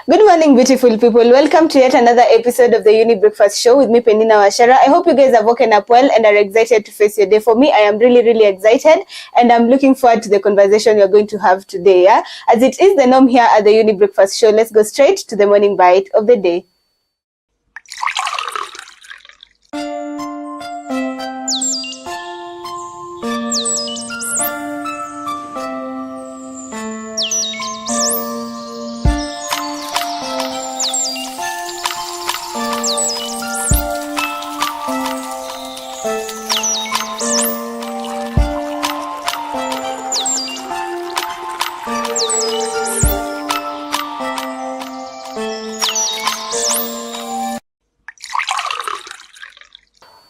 Good morning, beautiful people. Welcome to yet another episode of the Younib Breakfast Show with me, Peninah Wachera. I hope you guys have woken up well and are excited to face your day. For me, I am really excited, and I'm looking forward to the conversation we're going to have today. Yeah, as it is the norm here at the Younib Breakfast Show, let's go straight to the morning bite of the day.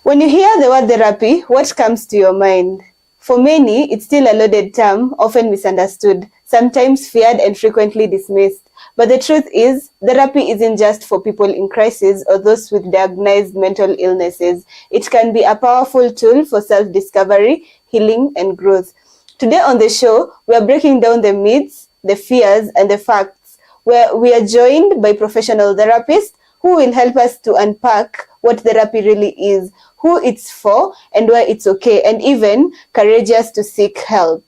When you hear the word therapy, what comes to your mind? For many, it's still a loaded term, often misunderstood, sometimes feared and frequently dismissed. But the truth is, therapy isn't just for people in crisis or those with diagnosed mental illnesses. It can be a powerful tool for self-discovery, healing, and growth. Today on the show, we are breaking down the myths, the fears, and the facts, where we are joined by professional therapists who will help us to unpack what therapy really is, who it's for, and why it's okay, and even courageous to seek help.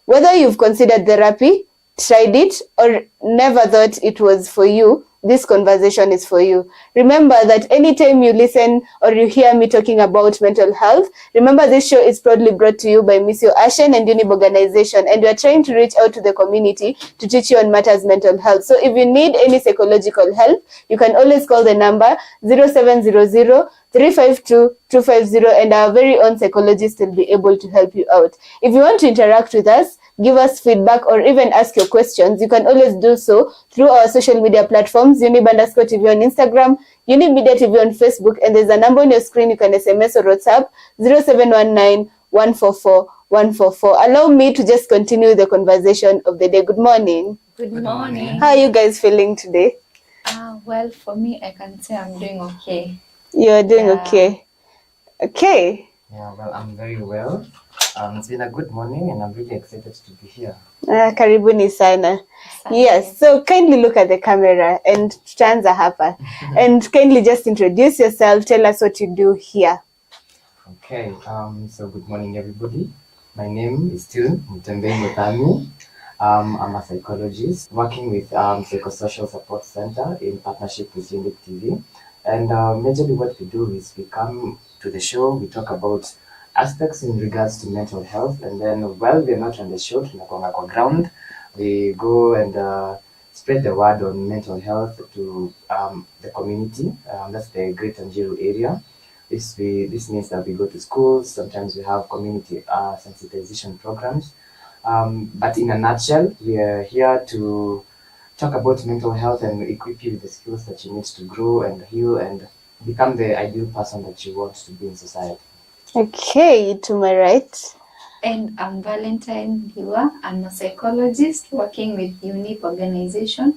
Whether you've considered therapy, tried it, or never thought it was for you, this conversation is for you. Remember that anytime you listen or you hear me talking about mental health, remember this show is proudly brought to you by Miss Ashen and Younib organization, and we are trying to reach out to the community to teach you on matters mental health. So if you need any psychological help, you can always call the number 0700 352 250, and our very own psychologist will be able to help you out. If you want to interact with us, give us feedback, or even ask your questions, you can always do so through our social media platforms, Younib_TV on Instagram, Younib Media TV on Facebook, and there's a number on your screen. You can SMS or WhatsApp 0719 144 144. Allow me to just continue the conversation of the day. Good morning. Good morning. How are you guys feeling today? Well, for me, I can say I'm doing okay. You're doing okay. Okay. Yeah, well, I'm very well. It's been a good morning and I'm really excited to be here. Karibuni sana. Yes, so kindly look at the camera and tutaanza hapa. And kindly just introduce yourself, tell us what you do here. Okay, so good morning everybody. My name is still Mutembei Muthami. I'm a psychologist working with Psychosocial Support Center in partnership with Younib TV. And majorly what we do is we come to the show, we talk about aspects in regards to mental health, and then while we're not on the show, tunakuanga kwa ground, we go and spread the word on mental health to the community. That's the Greater Njiru area. This means that we go to schools, sometimes we have community sensitization programs. But in a nutshell, we are here to talk about mental health and equip you with the skills that you need to grow and heal and become the ideal person that you want to be in society. Okay, to my right. And I'm Valentine Ndiwa. I'm a psychologist working with Younib organization.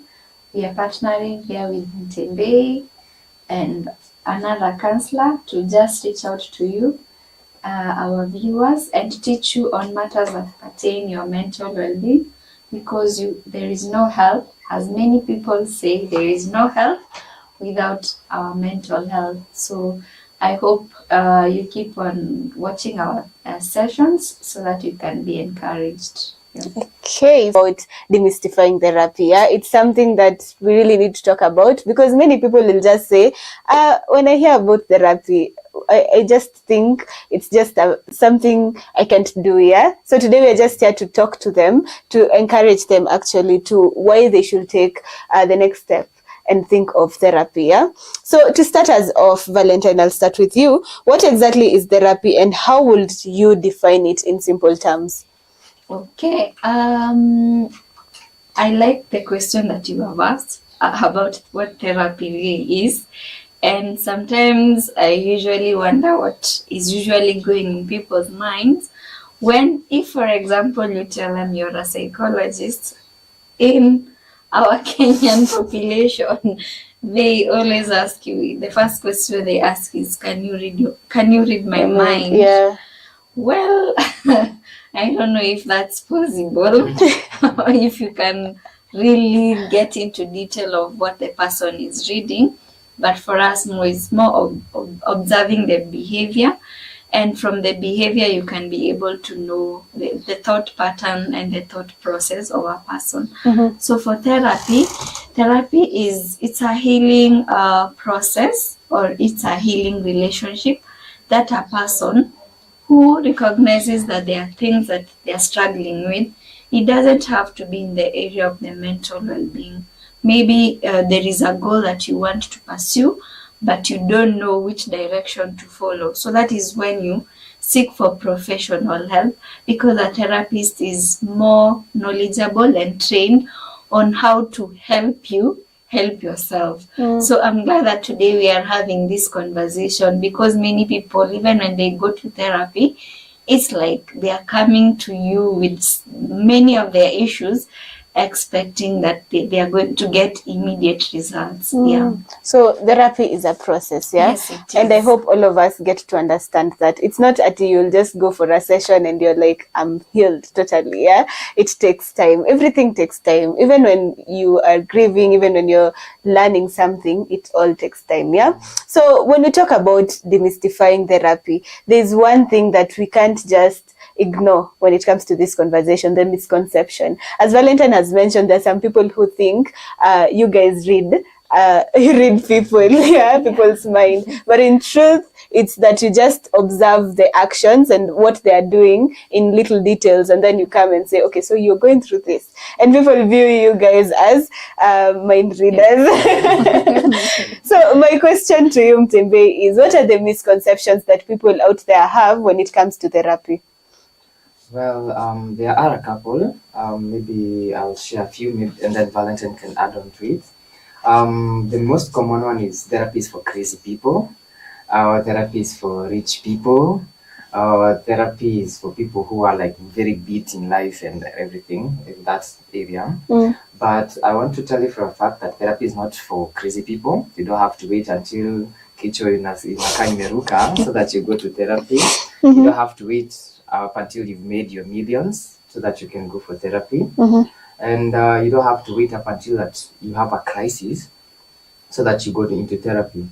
We are partnering here with Mutembei and another counselor to just reach out to you, our viewers, and teach you on matters that pertain your mental well-being, because there is no health. As many people say, there is no health without our mental health. So I hope you keep on watching our sessions so that you can be encouraged. Yeah. Okay, about demystifying therapy. Yeah, it's something that we really need to talk about, because many people will just say, when I hear about therapy, I just think it's just something I can't do. Yeah. So today we're just here to talk to them, to encourage them actually to why they should take the next step and think of therapy. Yeah. So to start us off, Valentine, I'll start with you. What exactly is therapy and how would you define it in simple terms? Okay. I like the question that you have asked about what therapy really is. And sometimes I usually wonder what is usually going in people's minds when, if for example, you tell them you're a psychologist, in our Kenyan population, they always ask you, the first question they ask is, can you read my mind? Yeah. Well, I don't know if that's possible, or if you can really get into detail of what the person is reading. But for us, it's more of observing the behavior. And from the behavior, you can be able to know the thought pattern and the thought process of a person. So for therapy it's a healing process, or it's a healing relationship that a person who recognizes that there are things that they are struggling with. It doesn't have to be in the area of the mental well-being. Maybe there is a goal that you want to pursue, but you don't know which direction to follow. So that is when you seek for professional help, because a therapist is more knowledgeable and trained on how to help you help yourself. So I'm glad that today we are having this conversation, because many people, even when they go to therapy, it's like they are coming to you with many of their issues, expecting that they are going to get immediate results. Yeah. So therapy is a process, yeah? Yes, it is. And I hope all of us get to understand that it's not until you'll just go for a session and you're like, I'm healed totally, yeah? It takes time. Everything takes time. Even when you are grieving, even when you're learning something, it all takes time, yeah? So when we talk about demystifying therapy, there's one thing that we can't just ignore when it comes to this conversation, the misconception. As Valentine has mentioned, there are some people who think you guys read you read people, yeah, people's mind. But in truth, it's that you just observe the actions and what they are doing in little details, and then you come and say, okay, so you're going through this. And people view you guys as mind readers. So my question to you, Mutembei, is what are the misconceptions that people out there have when it comes to therapy? Well, there are a couple. Maybe I'll share a few, and then Valentine can add on to it. The most common one is therapy is for crazy people, therapy is for rich people, therapy is for people who are like very beat in life and everything in that area. But I want to tell you for a fact that therapy is not for crazy people. You don't have to wait until kichwa inakaa imeruka so that you go to therapy. You don't have to wait up until you've made your millions so that you can go for therapy. And you don't have to wait up until that you have a crisis so that you go into therapy.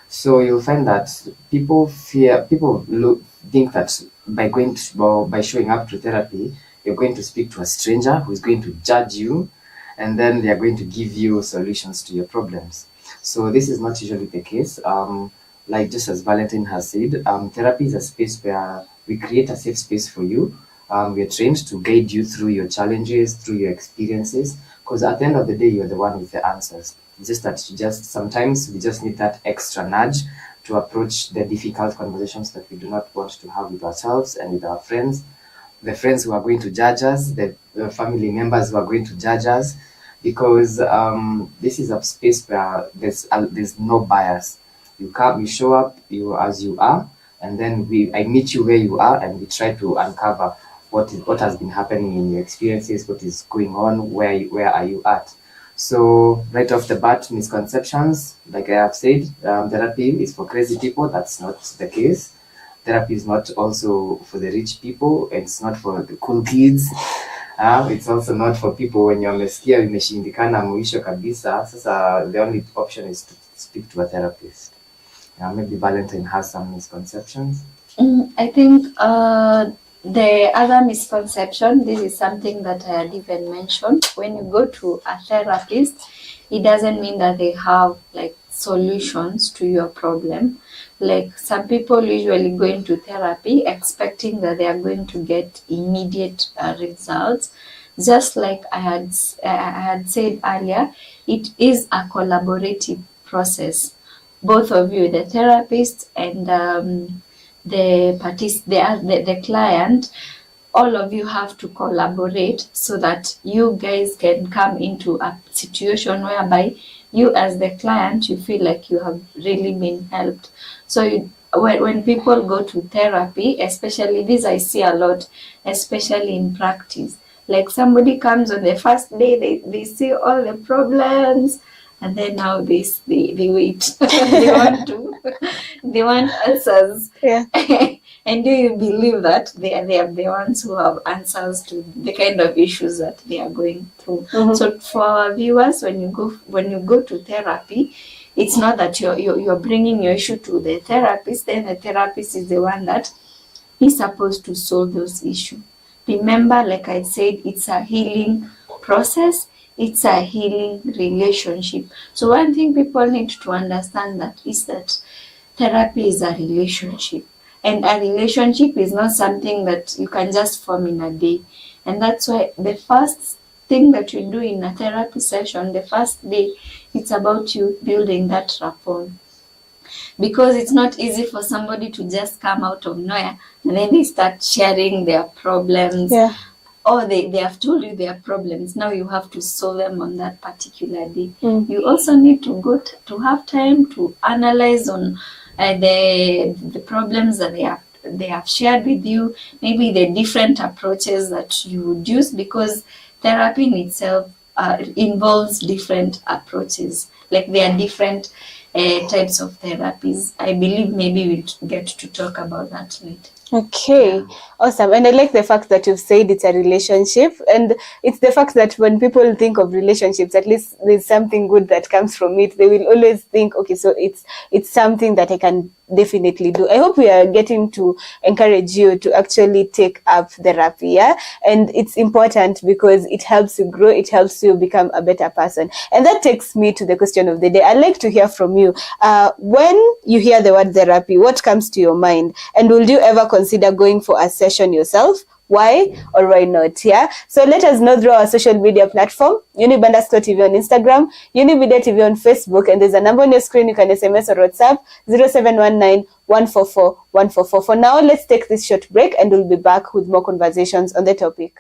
So you'll find that people think that by showing up to therapy, you're going to speak to a stranger who is going to judge you, and then they are going to give you solutions to your problems. So this is not usually the case. Like just as Valentine has said, therapy is a space where we create a safe space for you. We are trained to guide you through your challenges, through your experiences, because at the end of the day, you're the one with the answers. It's just that sometimes we just need that extra nudge to approach the difficult conversations that we do not want to have with ourselves and with our friends, the friends who are going to judge us, the family members who are going to judge us, because this is a space where there's no bias. You show up as you are, and then I meet you where you are, and we try to uncover what has been happening in your experiences, what is going on, where are you at. So right off the bat, misconceptions, like I have said, therapy is for crazy people. That's not the case. Therapy is not also for the rich people. It's not for the cool kids. It's also not for people when you're umesikia imeshindikana mwisho kabisa. Sasa the only option is to speak to a therapist. Maybe Valentine has some misconceptions. I think the other misconception, this is something that I had even mentioned. When you go to a therapist, it doesn't mean that they have like solutions to your problem. Like some people usually go into therapy expecting that they are going to get immediate results. Just like I had said earlier, it is a collaborative process. Both of you, the therapist and the client, all of you have to collaborate so that you guys can come into a situation whereby you as the client, you feel like you have really been helped. So when people go to therapy, especially this I see a lot, especially in practice, like somebody comes on the first day, they see all the problems, And then now they wait. they want answers. Yeah. And do you believe that they are the ones who have answers to the kind of issues that they are going through? So for our viewers, when you go to therapy, it's not that you're bringing your issue to the therapist, then the therapist is the one that is supposed to solve those issues. Remember, like I said, it's a healing process. It's a healing relationship. So one thing people need to understand that is that therapy is a relationship. And a relationship is not something that you can just form in a day. And that's why the first thing that you do in a therapy session, the first day, it's about you building that rapport. Because it's not easy for somebody to just come out of nowhere and then they start sharing their problems. Yeah. Or they have told you their problems. Now you have to solve them on that particular day. You also need to to have time to analyze on the problems that they have shared with you, maybe the different approaches that you would use, because therapy in itself involves different approaches. Like there are different types of therapies. I believe maybe we'll get to talk about that later. Okay, awesome. And I like the fact that you've said it's a relationship, and it's the fact that when people think of relationships, at least there's something good that comes from it. They will always think, okay, so it's something that I can definitely do. I hope we are getting to encourage you to actually take up therapy, yeah? And it's important because it helps you grow, it helps you become a better person. And that takes me to the question of the day. I'd like to hear from you. When you hear the word therapy, what comes to your mind? And will you ever consider going for a session yourself? Why or why not? Yeah. So let us know through our social media platform, Younib_TV on Instagram, Younib TV on Facebook, and there's a number on your screen. You can SMS or WhatsApp 0719 144 144. For now, let's take this short break and we'll be back with more conversations on the topic.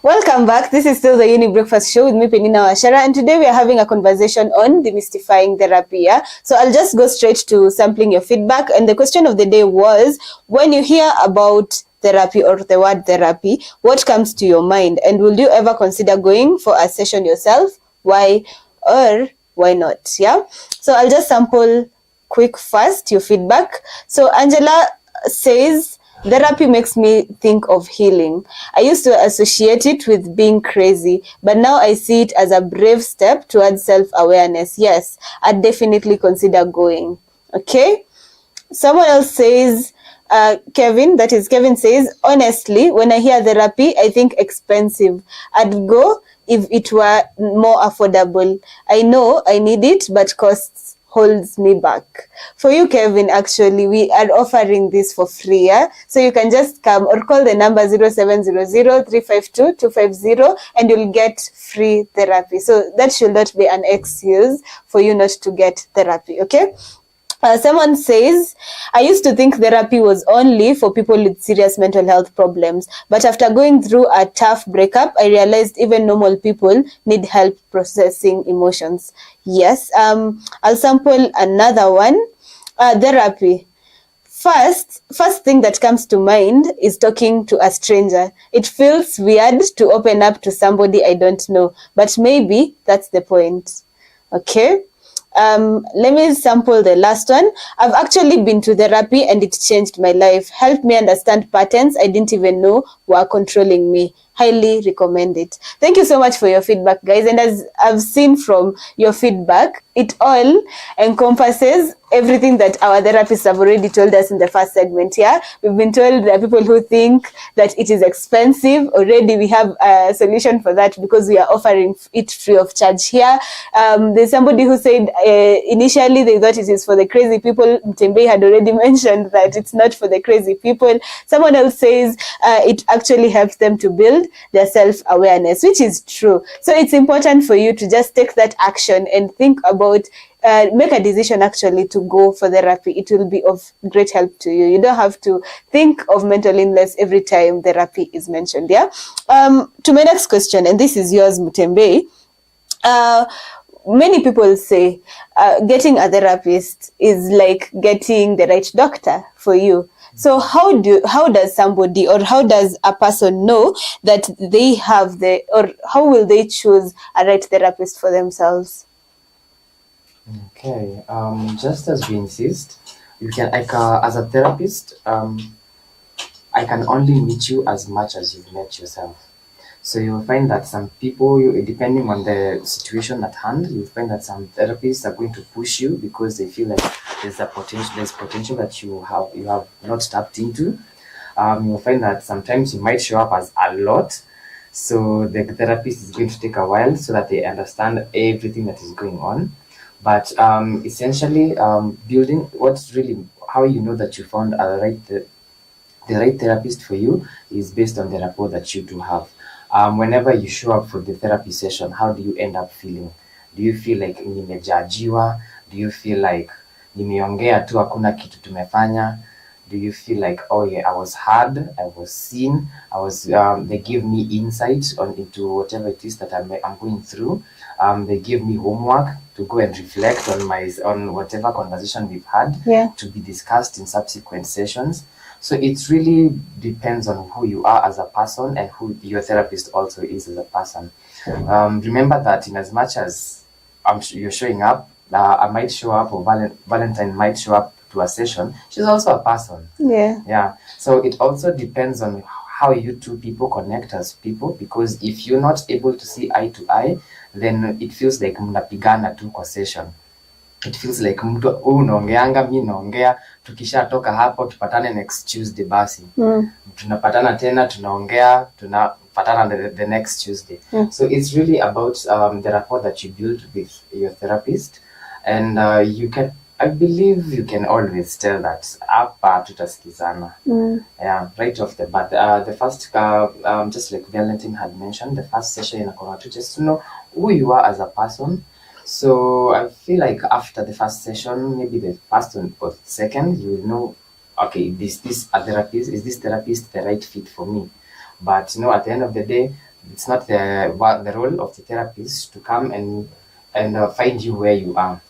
Welcome back. This is still the Uni Breakfast Show with me, Peninah, Wachera, and today we are having a conversation on demystifying therapy. Yeah? So I'll just go straight to sampling your feedback. And the question of the day was, when you hear about therapy or the word therapy, what comes to your mind? And will you ever consider going for a session yourself? Why or why not? Yeah. So I'll just sample quick first your feedback. So Angela says, Therapy makes me think of healing. I used to associate it with being crazy, but now I see it as a brave step towards self-awareness. Yes, I'd definitely consider going. Okay? Someone else says, Kevin says, honestly, when I hear therapy, I think expensive. I'd go if it were more affordable. I know I need it, but costs holds me back. For you, Kevin, actually, we are offering this for free. Yeah? So you can just come or call the number 0700-352-250 and you'll get free therapy. So that should not be an excuse for you not to get therapy, okay? Someone says, I used to think therapy was only for people with serious mental health problems, but after going through a tough breakup, I realized even normal people need help processing emotions. Yes, I'll sample another one. Therapy. First thing that comes to mind is talking to a stranger. It feels weird to open up to somebody I don't know, but maybe that's the point. Okay? Let me sample the last one. I've actually been to therapy and it changed my life. Helped me understand patterns I didn't even know were controlling me. Highly recommend it. Thank you so much for your feedback, guys. And as I've seen from your feedback, it all encompasses everything that our therapists have already told us in the first segment here. We've been told there are people who think that it is expensive. Already we have a solution for that because we are offering it free of charge here. There's somebody who said initially they thought it is for the crazy people. Mutembei had already mentioned that it's not for the crazy people. Someone else says it actually helps them to build their self-awareness, which is true. So it's important for you to just take that action and think about make a decision actually to go for therapy. It will be of great help to you. You don't have to think of mental illness every time therapy is mentioned. Yeah. To my next question, and this is yours, Mutembei. Many people say getting a therapist is like getting the right doctor for you. So how does somebody or how does a person know that they have or how will they choose a right therapist for themselves? Okay, just as we insist, you can, as a therapist, I can only meet you as much as you've met yourself. So you'll find that some people, depending on the situation at hand, you'll find that some therapists are going to push you because they feel like there's potential that you have not tapped into. You'll find that sometimes you might show up as a lot. So the therapist is going to take a while so that they understand everything that is going on. But essentially, building what's really how you know that you found the right therapist for you is based on the rapport that you do have. Whenever you show up for the therapy session, how do you end up feeling? Do you feel like nimejajiwa? Do you feel like nimeongea tu hakuna kitu tumefanya? Do you feel like, oh yeah, I was heard, I was seen, they give me insight into whatever it is that I'm going through. They give me homework to go and reflect on whatever conversation we've had to be discussed in subsequent sessions. So it really depends on who you are as a person and who your therapist also is as a person. Remember that in as much as you're showing up, I might show up or Valentine might show up to a session, she's also a person. Yeah. So it also depends on how you two people connect as people, because if you're not able to see eye to eye, then it feels like mnapigana tu kwa session. It feels like mtu unaongeanga mimi naongea, tukishatoka hapo tupatane next Tuesday basi. Tunapatana tena tunaongea, tunapatana the next Tuesday. So it's really about the rapport that you build with your therapist, and I believe you can always tell that hapa tutasikizana. Yeah, right off the bat. The first, just like Valentine had mentioned, the first session inakuwa tu just to know who you are as a person. So I feel like after the first session, maybe the first or second, you will know, okay, is this therapist the right fit for me? But at the end of the day, it's not the role of the therapist to come and find you where you are.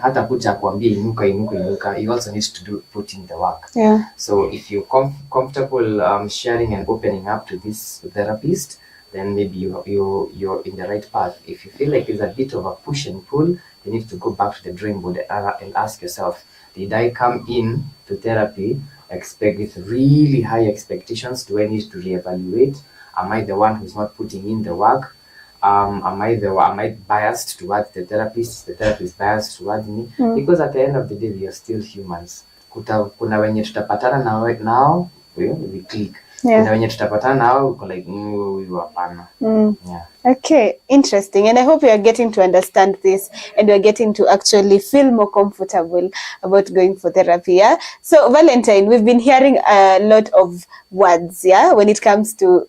Hata kuja kuambia inuka, you also need to put in the work. So if you're comfortable sharing and opening up to this therapist, then maybe you're in the right path. If you feel like there's a bit of a push and pull, you need to go back to the drawing board and ask yourself, did I come in to therapy expect with really high expectations? Do I need to reevaluate? Am I the one who's not putting in the work? Am I biased towards the therapist? Is the therapist biased towards me? Because at the end of the day, we are still humans. Kuna wenye tutapatana nao we click. Kuna wenye tutapatana nao uko like huyu hapana. Yeah. Okay, interesting. And I hope you are getting to understand this and you're getting to actually feel more comfortable about going for therapy, yeah? So, Valentine, we've been hearing a lot of words, yeah, when it comes to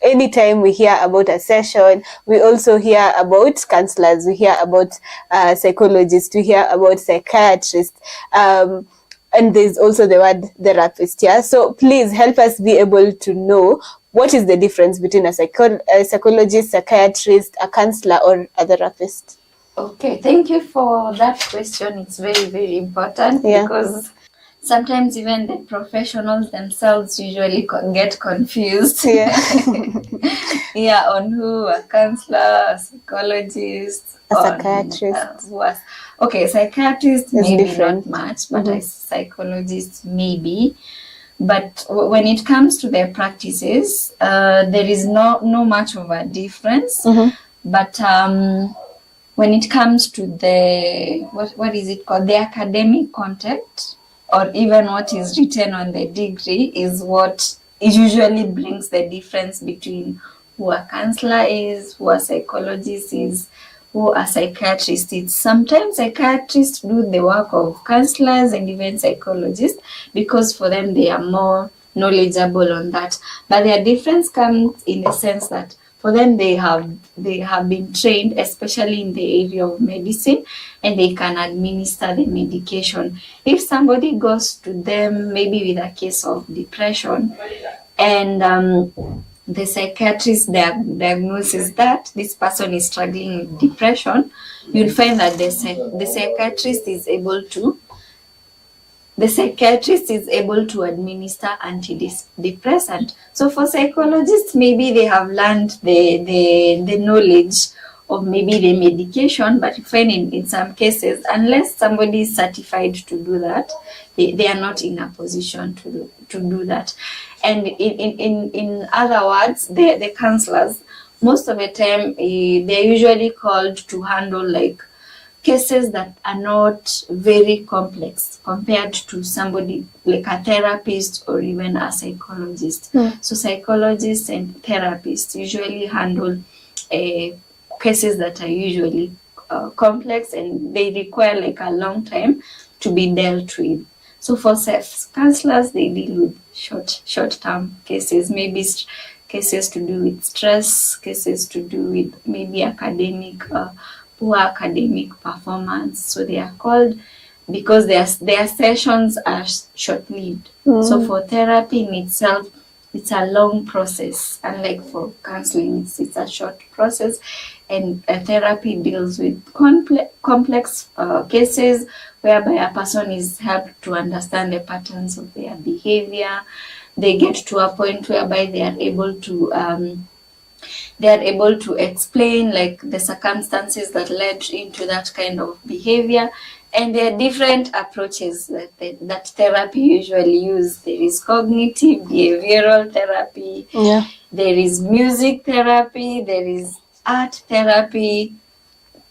anytime we hear about a session, we also hear about counselors, we hear about psychologists, we hear about psychiatrists, and there's also the word therapist, yeah? So please help us be able to know what is the difference between a psychologist, psychiatrist, a counselor, or a therapist. Okay, thank you for that question. It's very, very important because sometimes even the professionals themselves usually get confused. On who a counselor, a psychologist, a psychiatrist. Okay, psychiatrist maybe different. Not much, but a psychologist maybe. But when it comes to their practices, there is no much of a difference. But when it comes to the what is it called, the academic content, or even what is written on the degree, is what usually brings the difference between who a counselor is, who a psychologist is, who a psychiatrist is. Sometimes psychiatrists do the work of counselors and even psychologists because for them they are more knowledgeable on that. But their difference comes in the sense that for them they have been trained, especially in the area of medicine, and they can administer the medication. If somebody goes to them maybe with a case of depression and the psychiatrist diagnoses that this person is struggling with depression, you'll find that the psychiatrist is able to administer antidepressant. So for psychologists, maybe they have learned the knowledge of maybe the medication, but you find in some cases, unless somebody is certified to do that, they are not in a position to do that. And in other words, the counselors, most of the time, they're usually called to handle like cases that are not very complex compared to somebody like a therapist or even a psychologist. So psychologists and therapists usually handle cases that are usually complex and they require like a long time to be dealt with. So for counselors, they deal with short-term cases, maybe cases to do with stress, cases to do with maybe poor academic performance. So they are called because their sessions are short-lived. So for therapy in itself, it's a long process. Unlike for counseling, it's a short process. And therapy deals with complex cases whereby a person is helped to understand the patterns of their behavior. They get to a point whereby they are able to explain like the circumstances that led into that kind of behavior. And there are different approaches that therapy usually use. There is cognitive behavioral therapy. There is music therapy. There is art therapy.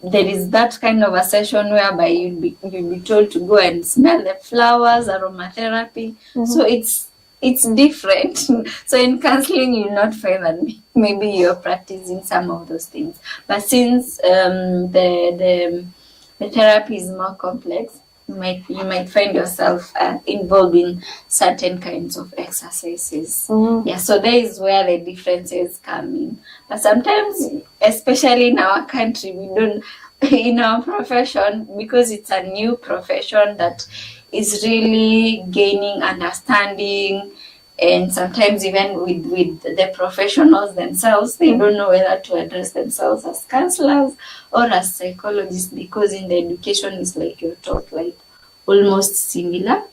There is that kind of a session whereby you'd be told to go and smell the flowers, aromatherapy. So it's different. So in counseling, you'll not find that maybe you're practicing some of those things. But since the therapy is more complex, you might find yourself involved in certain kinds of exercises. So there is where the differences come in. But sometimes, especially in our country, we don't, in our profession, because it's a new profession that is really gaining understanding, and sometimes even with the professionals themselves, they don't know whether to address themselves as counselors or as psychologists, because in the education is like you're taught like almost similar.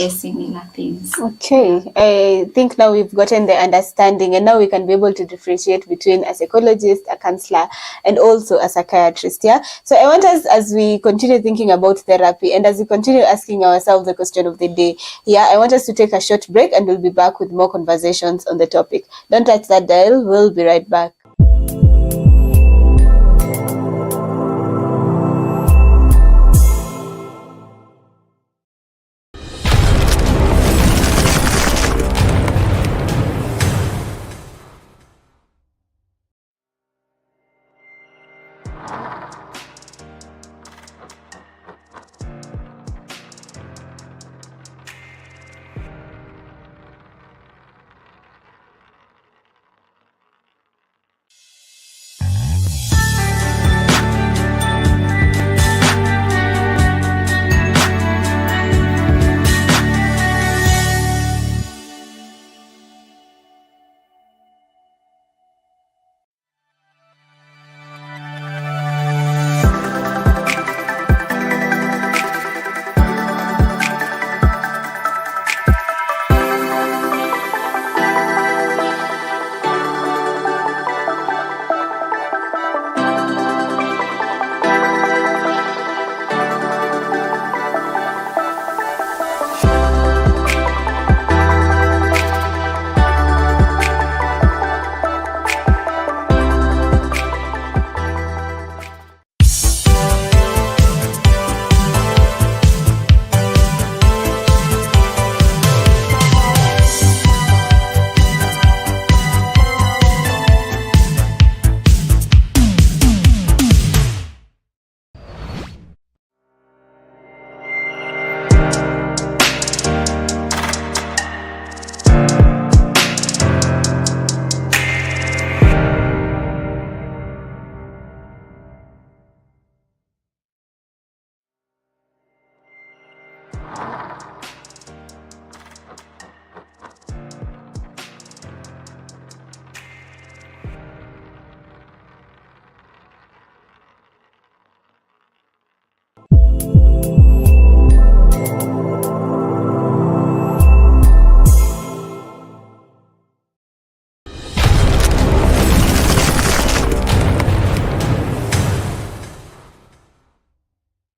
similar things. Okay, I think now we've gotten the understanding, and now we can be able to differentiate between a psychologist, a counselor, and also a psychiatrist. Yeah. So I want us, as we continue thinking about therapy, and as we continue asking ourselves the question of the day, I want us to take a short break, and we'll be back with more conversations on the topic. Don't touch that dial. We'll be right back.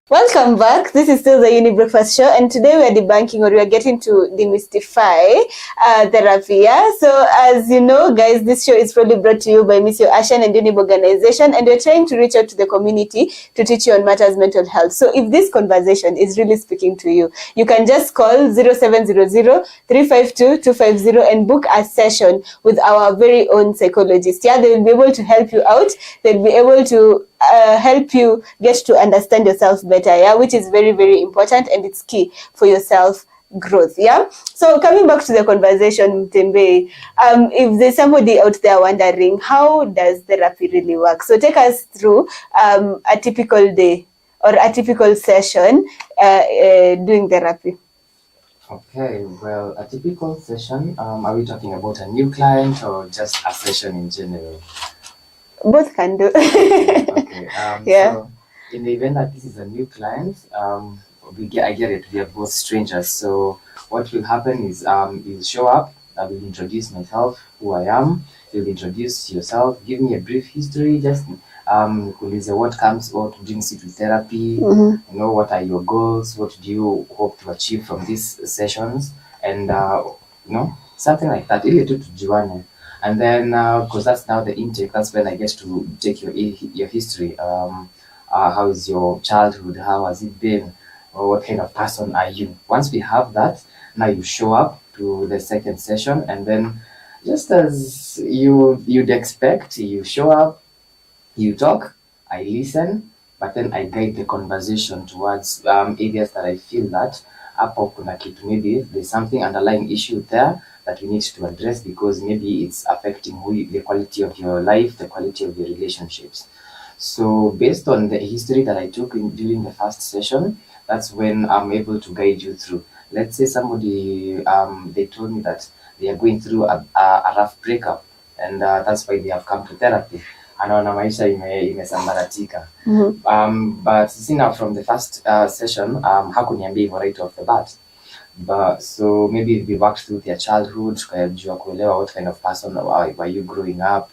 Welcome back. This is still the Younib Breakfast Show, and today we are debunking, or we are getting to demystify therapy. Yeah? So, as you know, guys, this show is probably brought to you by Miss Ashan and Younib organization, and we're trying to reach out to the community to teach you on matters mental health. So, if this conversation is really speaking to you, you can just call 0700-352-250 and book a session with our very own psychologist. Yeah, they will be able to help you out. They'll be able to help you get to understand yourself better, which is very, very important, and it's key for your self growth. So coming back to the conversation, Mutembei, if there's somebody out there wondering, how does therapy really work? So take us through a typical day or a typical session doing therapy. Okay, well, a typical session, are we talking about a new client or just a session in general? Both can do. Okay. So in the event that this is a new client, I get it. We are both strangers. So what will happen is you'll show up. I will introduce myself, who I am. You'll introduce yourself. Give me a brief history. Just what brings you to therapy. Mm-hmm. What are your goals? What do you hope to achieve from these sessions? And something like that. Ili tu tujuane. And then, because that's now the intake, that's when I get to take your history. How is your childhood? How has it been? Or what kind of person are you? Once we have that, now you show up to the second session, and then just as you'd expect, you show up, you talk, I listen, but then I guide the conversation towards areas that I feel that maybe there's something underlying issue there that we need to address, because maybe it's affecting the quality of your life, the quality of your relationships. So based on the history that I took during the first session, that's when I'm able to guide you through. Let's say somebody, they told me that they are going through a rough breakup, and that's why they have come to therapy. Anaona maisha imesambaratika. Mm-hmm. But see, now from the first session, hakuniambia hivyo right off the bat. But so maybe we worked through their childhood, what kind of person were you growing up,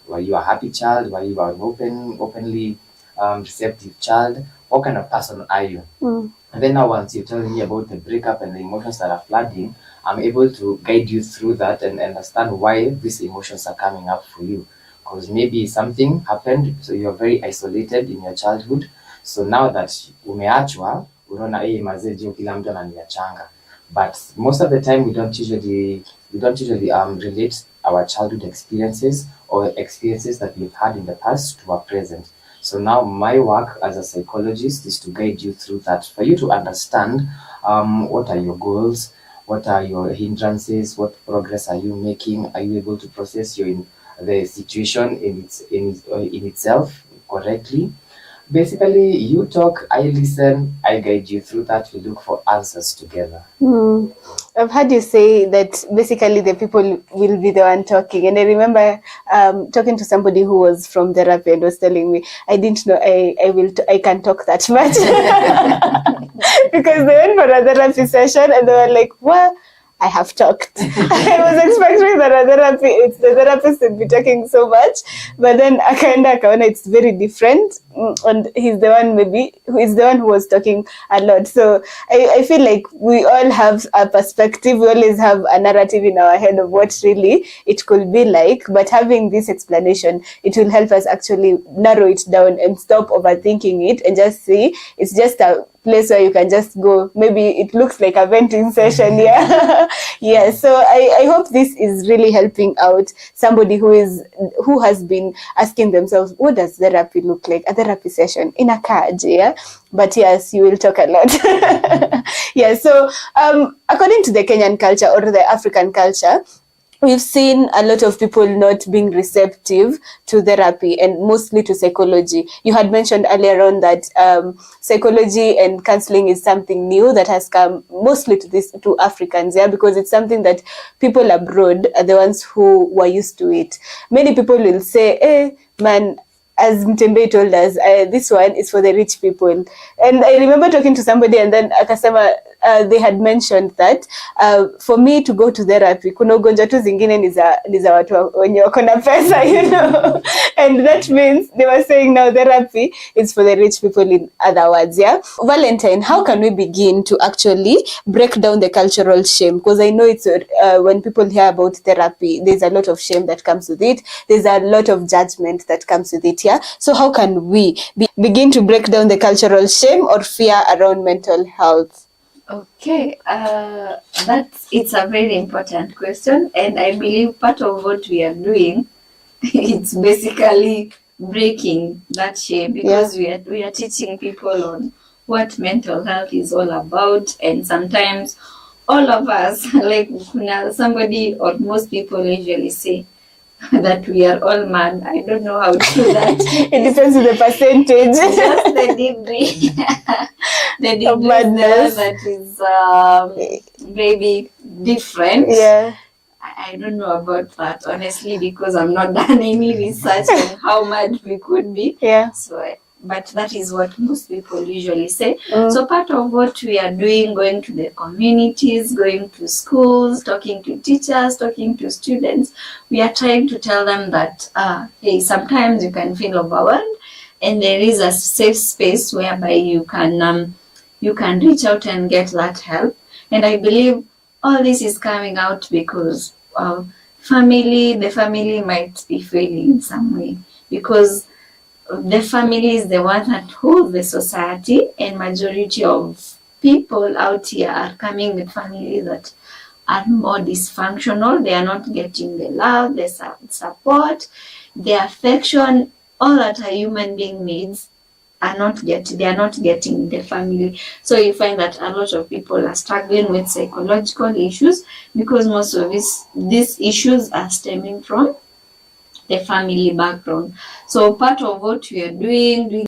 were you a happy child, were you an openly receptive child, what kind of person are you? And then now once you're telling me about the breakup and the emotions that are flooding, I'm able to guide you through that and understand why these emotions are coming up for you. Because maybe something happened, so you're very isolated in your childhood. So now that umeachwa, unaona mazee juu kila mtu ananiachanga. But most of the time we don't usually relate our childhood experiences or experiences that we've had in the past to our present. So now my work as a psychologist is to guide you through that, for you to understand what are your goals, what are your hindrances, what progress are you making, are you able to process the situation in itself correctly. Basically, you talk, I listen, I guide you through that. We look for answers together. I've heard you say that basically the people will be the one talking. And I remember talking to somebody who was from therapy and was telling me, I didn't know I can talk that much. Because they went for a therapy session and they were like, what? I have talked. I was expecting that the therapist would be talking so much, but then akaona it's very different, and he's the one who was talking a lot. So I feel like we all have a perspective, we always have a narrative in our head of what really it could be like, but having this explanation, it will help us actually narrow it down and stop overthinking it and just see it's just a place where you can just go. Maybe it looks like a venting session. Yeah. So I hope this is really helping out somebody who has been asking themselves, what does therapy look like? A therapy session in a cage, yeah. But yes, you will talk a lot. Yeah. So according to the Kenyan culture or the African culture, we've seen a lot of people not being receptive to therapy and mostly to psychology. You had mentioned earlier on that psychology and counseling is something new that has come mostly to Africans, yeah, because it's something that people abroad are the ones who were used to it. Many people will say, hey, man, as Mutembei told us, this one is for the rich people. And I remember talking to somebody and then akasema, they had mentioned that for me to go to therapy, kuna ugonjwa tu zingine ni za watu wenye wako na pesa, and that means they were saying now therapy is for the rich people, in other words, yeah. Valentine, how can we begin to actually break down the cultural shame? Because I know it's when people hear about therapy, there's a lot of shame that comes with it. There's a lot of judgment that comes with it, yeah. So how can we begin to break down the cultural shame or fear around mental health? Okay, it's a very important question, and I believe part of what we are doing, it's basically breaking that shame, because we are teaching people on what mental health is all about, and sometimes all of us, like somebody or most people usually say that we are all mad. I don't know how true that is. It depends on the percentage. Just the degree. The degree there that is maybe different. Yeah. I don't know about that, honestly, because I'm not done any research on how mad we could be. Yeah. So, but that is what most people usually say. So part of what we are doing, going to the communities, going to schools, talking to teachers, talking to students, we are trying to tell them that, hey, sometimes you can feel overwhelmed, and there is a safe space whereby you can reach out and get that help. And I believe all this is coming out because the family might be failing in some way, because the family is the one that holds the society, and majority of people out here are coming with families that are more dysfunctional. They are not getting the love, the support, the affection, all that a human being needs they are not getting the family. So you find that a lot of people are struggling with psychological issues because most of these issues are stemming from the family background. So part of what we are doing,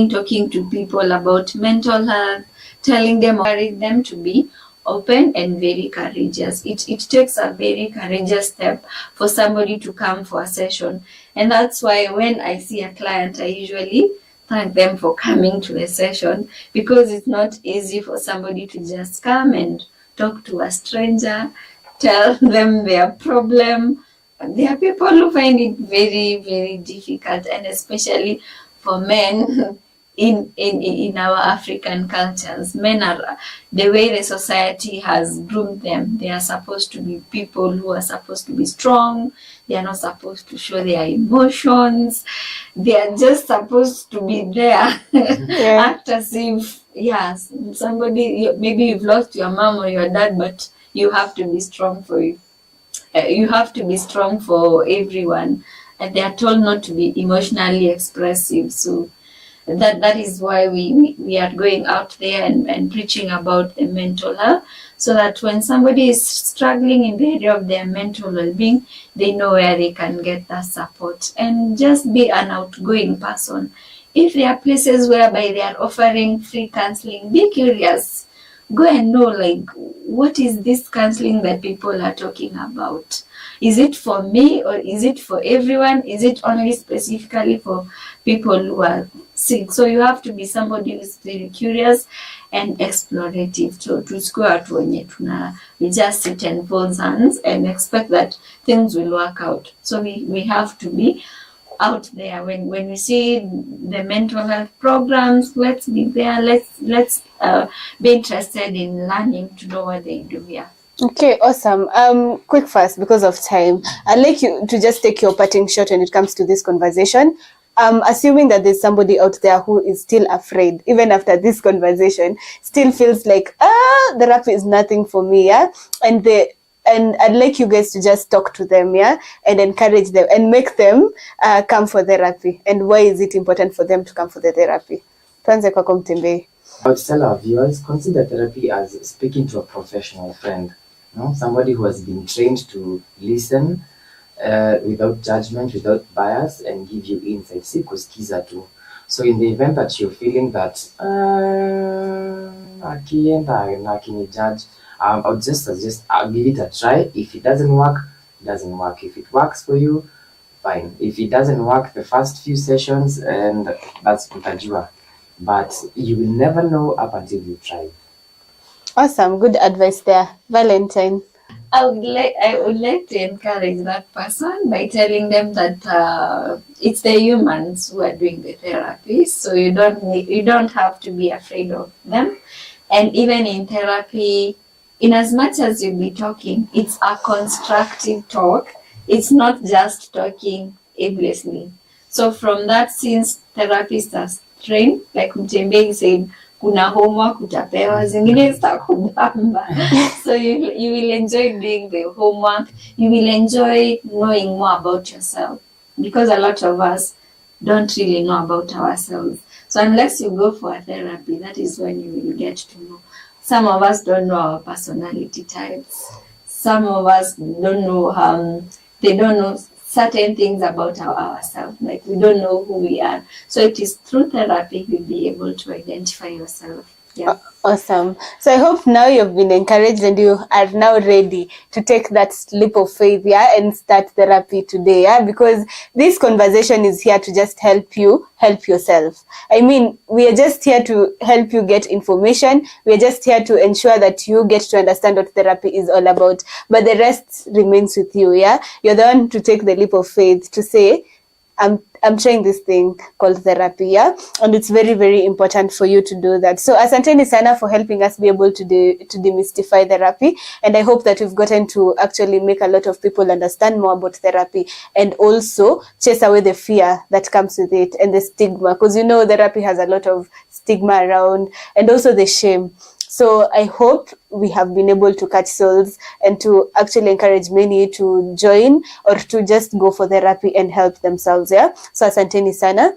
talking to people about mental health, telling them, encourage them to be open and very courageous. It takes a very courageous step for somebody to come for a session. And that's why when I see a client, I usually thank them for coming to the session, because it's not easy for somebody to just come and talk to a stranger, tell them their problem. There are people who find it very, very difficult, and especially for men in our African cultures. Men are, the way the society has groomed them, they are supposed to be people who are supposed to be strong. They are not supposed to show their emotions. They are just supposed to be there. Act as if, yes, somebody, maybe you've lost your mom or your dad, but you have to be strong for you. You have to be strong for everyone. And they are told not to be emotionally expressive. So that is why we are going out there and preaching about the mental health, so that when somebody is struggling in the area of their mental well-being, they know where they can get that support. And just be an outgoing person. If there are places whereby they are offering free counseling, be curious. Go and know, like, what is this counseling that people are talking about? Is it for me or is it for everyone? Is it only specifically for people who are sick? So you have to be somebody who is very curious and explorative. So to square out we just sit and fold hands and expect that things will work out. So we have to be out there. When we see the mental health programs, let's be there. Let's be interested in learning to know what they do here. Okay, awesome. Quick fast, because of time, I'd like you to just take your parting shot when it comes to this conversation. Assuming that there's somebody out there who is still afraid, even after this conversation, still feels like, therapy is nothing for me, yeah? And I'd like you guys to just talk to them, yeah? And encourage them and make them come for therapy. And why is it important for them to come for the therapy? Tuanze kwako Mutembei. I would tell our viewers, consider therapy as speaking to a professional friend, somebody who has been trained to listen without judgment, without bias, and give you insight. Si kusikiza tu. So in the event that you're feeling that akini judge, I would just suggest I'll give it a try. If it doesn't work, it doesn't work. If it works for you, fine. If it doesn't work the first few sessions, and that's utajua. But you will never know up until you try. Awesome, good advice there. Valentine. I would like to encourage that person by telling them that it's the humans who are doing the therapy, so you don't have to be afraid of them. And even in therapy, in as much as you'll be talking, it's a constructive talk. It's not just talking aimlessly. So from that, since therapists are trained, like Mutembei said, kuna homework utapewa, zingine zitakubamba. So you will enjoy doing the homework. You will enjoy knowing more about yourself, because a lot of us don't really know about ourselves. So unless you go for a therapy, that is when you will get to know. Some of us don't know our personality types. Some of us don't know, they don't know certain things about ourselves, like we don't know who we are. So it is through therapy you'll be able to identify yourself. Yeah. Awesome. So I hope now you've been encouraged and you are now ready to take that leap of faith, yeah, and start therapy today, yeah, because this conversation is here to just help you help yourself. I mean, we are just here to help you get information. We are just here to ensure that you get to understand what therapy is all about. But the rest remains with you, yeah. You're the one to take the leap of faith to say, I'm trying this thing called therapy, yeah? And it's very, very important for you to do that. So asanteni sana for helping us be able to demystify therapy. And I hope that we've gotten to actually make a lot of people understand more about therapy and also chase away the fear that comes with it and the stigma. Because therapy has a lot of stigma around, and also the shame. So I hope we have been able to catch souls and to actually encourage many to join or to just go for therapy and help themselves, yeah? So asanteni sana.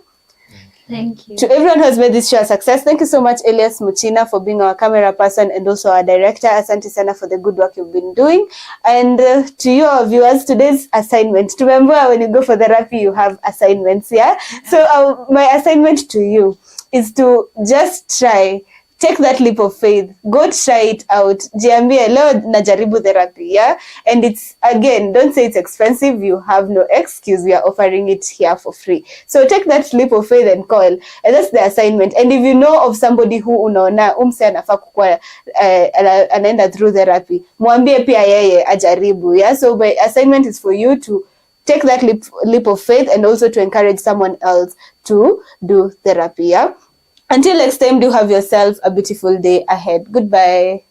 Thank you. To everyone who has made this show a success, thank you so much, Elias Muchina, for being our camera person and also our director. Asante sana for the good work you've been doing. And to you, our viewers, today's assignment. Remember, when you go for therapy, you have assignments, yeah? So my assignment to you is to just try take that leap of faith, go try it out. Jiambie leo najaribu therapy, yeah? And it's, again, don't say it's expensive. You have no excuse. We are offering it here for free. So take that leap of faith and call. And that's the assignment. And if you know of somebody who unaona umse anafaa kukua anaenda through therapy, mwambie pia yeye ajaribu, yeah? So my assignment is for you to take that leap of faith and also to encourage someone else to do therapy, yeah? Until next time, do have yourself a beautiful day ahead. Goodbye.